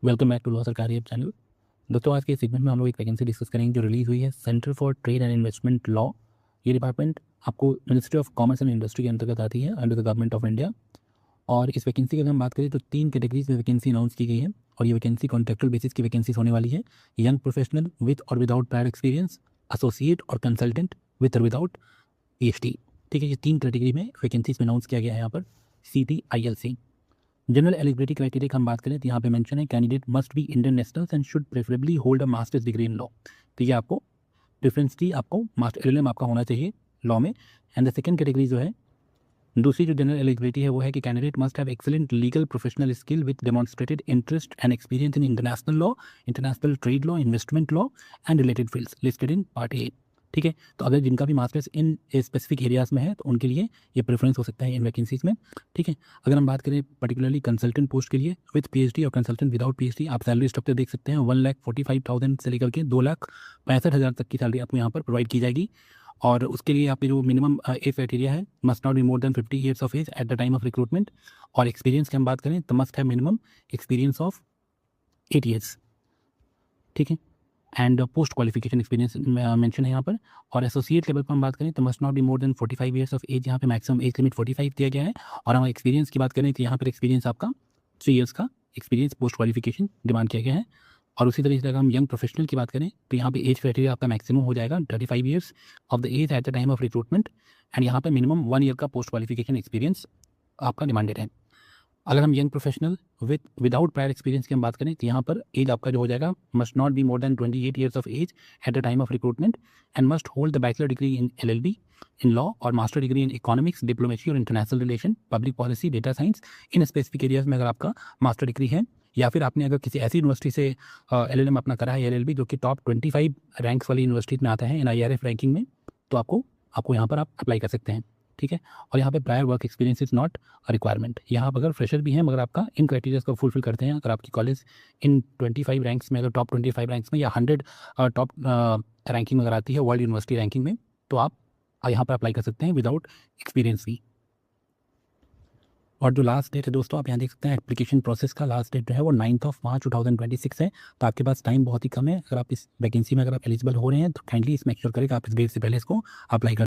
Welcome back to law सरकारी app channel. दोस्तों आज के सेगमेंट में हम लोग एक वैकेंसी डिस्कस करेंगे जो रिलीज़ हुई है centre for trade and investment law. ये डिपार्टमेंट आपको ministry of commerce and industry के अंतर्गत आती है under the government of India. और इस वैकेंसी की अगर हम बात करें तो 3 कैटेगरीज में वैकेंसी अनाउंस की गई है और ये वैकेंसी कॉन्ट्रेक्चुअल बेसिस की वैकेंसीज होने वाली है। यंग प्रोफेशनल विथ और विदाउट प्रायर एक्सपीरियंस, एसोसिएट और कंसल्टेंट विथ और विदाउट पीएचडी। ठीक है, ये 3 कैटेगरी में वैकेंसीज में अनाउंस किया गया है यहाँ पर CTILC। जनरल एलिजिबिलिटी क्राइटेरिया की हम बात करें तो यहाँ पे मेंशन है candidate must be Indian nationals and should preferably hold a masters degree in law. तो ये आपको प्रेफरेंस दी, आपको मास्टर LLM आपका होना चाहिए लॉ में। एंड द सेकंड कैटेगरी जो है, दूसरी जो जनरल एलिजिबिलिटी है वो है कि candidate must have excellent legal professional skill with demonstrated interest and experience in international law, international trade law, investment law and related fields listed in part A. ठीक है, तो अगर जिनका भी मास्टर्स इन स्पेसिफिक एरियाज़ में है तो उनके लिए ये प्रेफरेंस हो सकता है इन वैकेंसीज में। ठीक है, अगर हम बात करें पर्टिकुलरली कंसल्टेंट पोस्ट के लिए विद PhD और कंसल्टेंट विदाउट PhD, आप सैलरी स्ट्रक्चर देख सकते हैं 1,45,000 से लेकर के 2,65,000 तक की सैलरी आपको यहाँ पर प्रोवाइड की जाएगी। और उसके लिए आप जो मिनिमम एज क्राइटेरिया है, must not be more than 50 years of age at the time of recruitment. और एक्सपीरियंस की हम बात करें तो must have minimum experience of 8 years. ठीक है, and post qualification experience mention है यहाँ पर। और एसोसिएट लेवल पर हम बात करें तो must not be more than 45 years of age, यहाँ पे मैक्सिमम एज लिमिट 45 दिया गया है। और हम एक्सपीरियंस की बात करें तो यहाँ पर एक्सपीरियंस आपका 3 ईयर्स का एक्सपीरियंस पोस्ट क्वालिफिकेशन डिमांड किया गया है। और उसी तरीके से अगर हम यंग प्रोफेशनल की बात करें तो यहाँ पे एज क्राइटेरिया आपका मैक्सिमम हो जाएगा 35 years of the age at the time of recruitment. And यहाँ पे मिनिमम 1 ईयर का पोस्ट क्वालिफिकेशन एक्सपीरियंस आपका डिमांडेड है। अगर हम young professional without prior experience की हम बात करें तो यहाँ पर एज आपका जो हो जाएगा must not be more than 28 years of age at the time of recruitment and must hold the bachelor degree in LLB in law और master degree in economics, diplomacy और international relation, public policy, data science. In specific areas में अगर आपका master degree है या फिर आपने अगर किसी ऐसी यूनिवर्सिटी से LLM अपना करा है, LLB जो कि टॉप 25 रैंक्स वाली यूनिवर्सिटी में आता है इन IRF रैंकिंग में, तो आपको यहाँ पर आप अप्लाई कर सकते हैं। ठीक है, और यहाँ पे prior work experience is not requirement. यहाँ पर अगर फ्रेशर भी हैं मगर आपका इन क्राइटेरियाज को फुलफिल करते हैं, अगर आपकी कॉलेज इन 25 रैंक्स में, अगर टॉप 25 रैंक्स में या 100 टॉप रैंकिंग अगर आती है वर्ल्ड यूनिवर्सिटी रैंकिंग में, तो आप यहाँ पर अप्लाई कर सकते हैं विदाउट एक्सपीरियंस भी। और जो लास्ट डेट है दोस्तों, आप यहाँ देख सकते हैं एप्लीकेशन प्रोसेस का लास्ट डेट जो है वो 9 मार्च 2026 है। तो आपके पास टाइम बहुत ही कम है। अगर आप इस वैकेंसी में अगर आप एलिजिबल हो रहे हैं तो काइंडली इस मेक श्योर करें कि आप इस डेट से पहले इसको अप्लाई कर